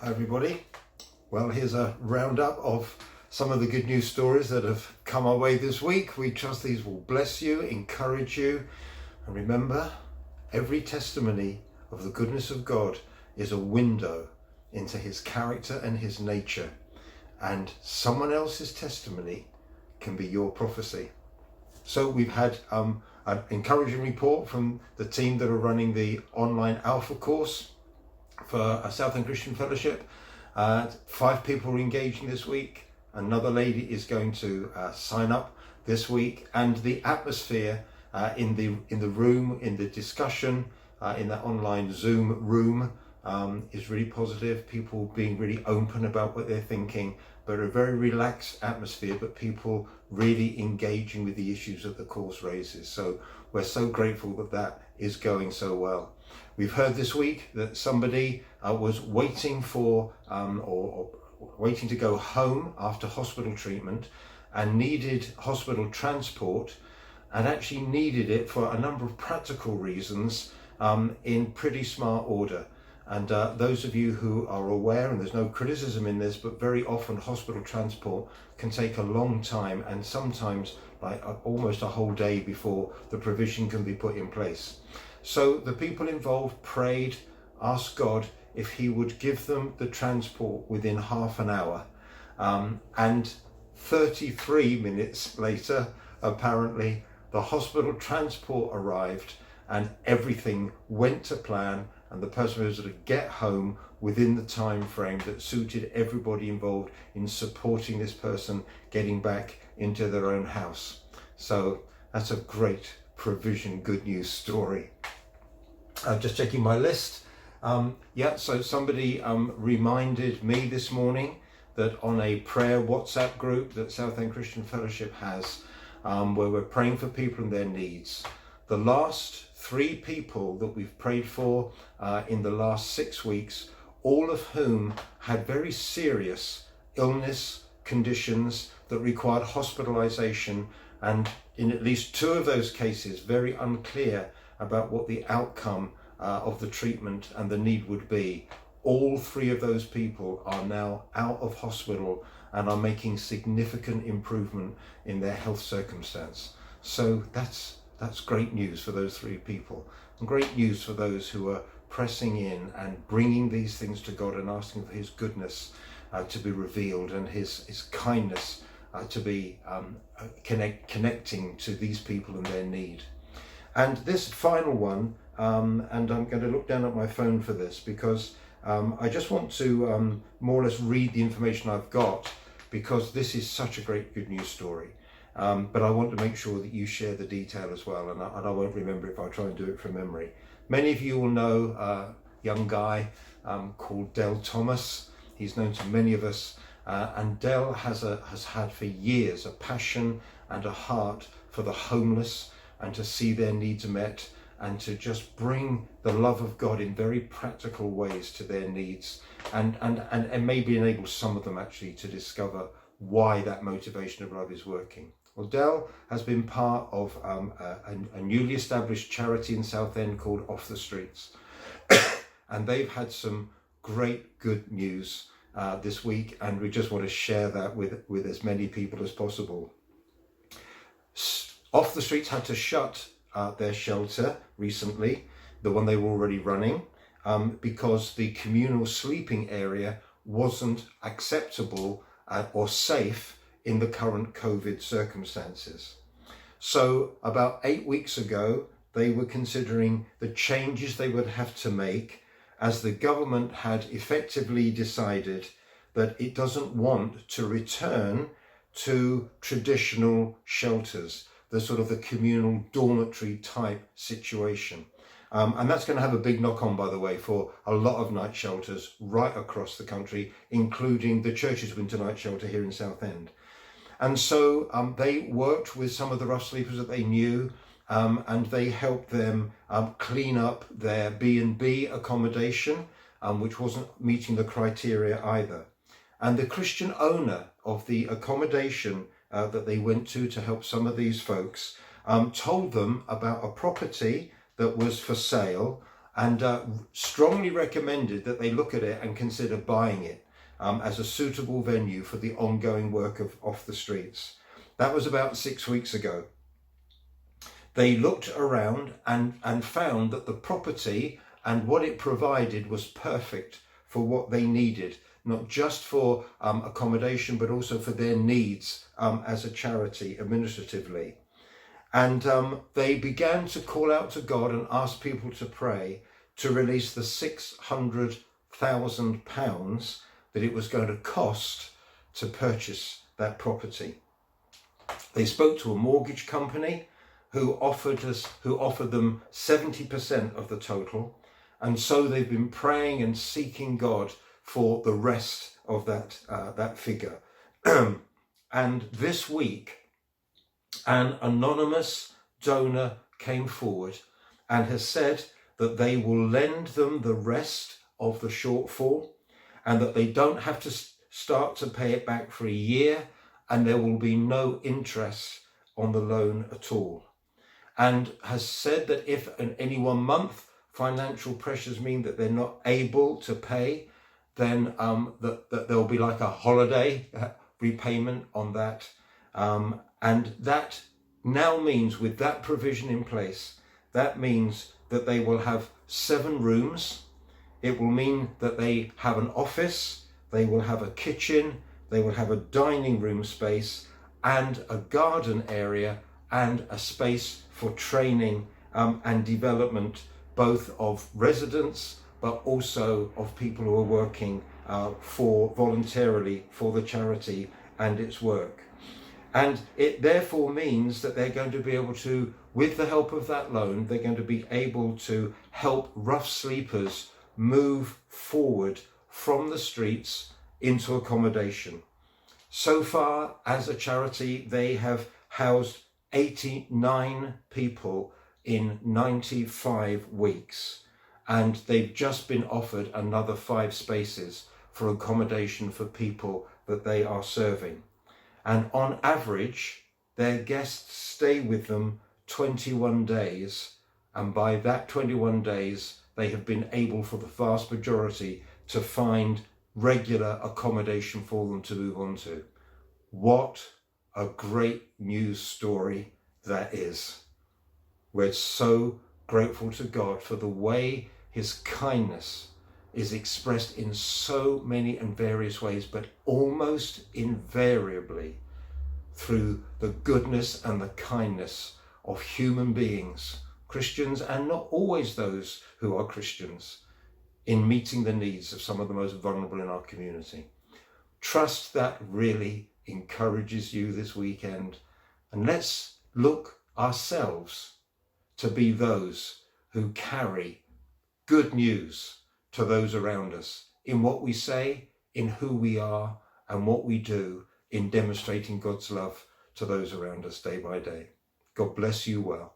Hi everybody. Well, here's a roundup of some of the good news stories that have come our way this week. We trust these will bless you, encourage you, and remember, every testimony of the goodness of God is a window into his character and his nature, and someone else's testimony can be your prophecy. So we've had an encouraging report from the team that are running the online Alpha course for a Southend Christian Fellowship. 5 people are engaging this week. Another lady is going to sign up this week, and the atmosphere in the room, in the discussion, in that online Zoom room is really positive. People being really open about what they're thinking, but a very relaxed atmosphere, but people really engaging with the issues that the course raises. So we're so grateful that that is going so well. We've heard this week that somebody was waiting for or waiting to go home after hospital treatment and needed hospital transport, and actually needed it for a number of practical reasons in pretty smart order. And those of you who are aware, and there's no criticism in this, but very often hospital transport can take a long time, and sometimes like almost a whole day before the provision can be put in place. So the people involved prayed, asked God if he would give them the transport within half an hour. And 33 minutes later, apparently, the hospital transport arrived and everything went to plan, and the person was able to get home within the time frame that suited everybody involved in supporting this person getting back into their own house. So that's a great provision, good news story. Just checking my list. So somebody reminded me this morning that on a prayer WhatsApp group that Southend Christian Fellowship has, where we're praying for people and their needs. The last 3 people that we've prayed for in the last 6 weeks, all of whom had very serious illness conditions that required hospitalization, and in at least 2 of those cases, very unclear about what the outcome of the treatment and the need would be. All 3 of those people are now out of hospital and are making significant improvement in their health circumstance. So that's great news for those 3 people, and great news for those who are pressing in and bringing these things to God and asking for his goodness to be revealed, and his kindness to be connecting to these people and their need. And this final one, and I'm going to look down at my phone for this because I just want to more or less read the information I've got, because this is such a great good news story. But I want to make sure that you share the detail as well, and I won't remember if I try and do it from memory. Many of you will know a young guy called Del Thomas. He's known to many of us, and Del has had for years a passion and a heart for the homeless, and to see their needs met, and to just bring the love of God in very practical ways to their needs, and maybe enable some of them actually to discover why that motivation of love is working. Well, Del has been part of a newly established charity in Southend called Off the Streets. And they've had some great good news this week, and we just want to share that with as many people as possible. Off the Streets had to shut their shelter recently, the one they were already running, because the communal sleeping area wasn't acceptable or safe in the current COVID circumstances. So about 8 weeks ago, they were considering the changes they would have to make, as the government had effectively decided that it doesn't want to return to traditional shelters, the sort of the communal dormitory type situation. And that's going to have a big knock on, by the way, for a lot of night shelters right across the country, including the church's winter night shelter here in Southend. And so they worked with some of the rough sleepers that they knew, and they helped them clean up their B&B accommodation, which wasn't meeting the criteria either. And the Christian owner of the accommodation that they went to help some of these folks told them about a property that was for sale, and strongly recommended that they look at it and consider buying it as a suitable venue for the ongoing work of Off the Streets. That was about 6 weeks ago. They looked around and found that the property and what it provided was perfect for what they needed, not just for accommodation, but also for their needs as a charity administratively. And they began to call out to God and ask people to pray to release the £600,000 that it was going to cost to purchase that property. They spoke to a mortgage company who offered them 70% of the total. And so they've been praying and seeking God for the rest of that figure. And this week, an anonymous donor came forward and has said that they will lend them the rest of the shortfall, and that they don't have to start to pay it back for a year, and there will be no interest on the loan at all. And has said that if in any 1 month financial pressures mean that they're not able to pay, then that there'll be like a holiday repayment on that. And that now means, with that provision in place, that means that they will have 7 rooms. It will mean that they have an office, they will have a kitchen, they will have a dining room space and a garden area and a space for training and development, both of residents but also of people who are working voluntarily for the charity and its work. And it therefore means that they're going to be able to, with the help of that loan, they're going to be able to help rough sleepers move forward from the streets into accommodation. So far, as a charity, they have housed 89 people in 95 weeks, and they've just been offered another 5 spaces for accommodation for people that they are serving. And on average, their guests stay with them 21 days, and by that 21 days, they have been able, for the vast majority, to find regular accommodation for them to move on to. What a great news story that is. We're so grateful to God for the way his kindness is expressed in so many and various ways, but almost invariably through the goodness and the kindness of human beings, Christians and not always those who are Christians, in meeting the needs of some of the most vulnerable in our community. Trust that really encourages you this weekend, and let's look ourselves to be those who carry good news to those around us, in what we say, in who we are, and what we do in demonstrating God's love to those around us day by day. God bless you well.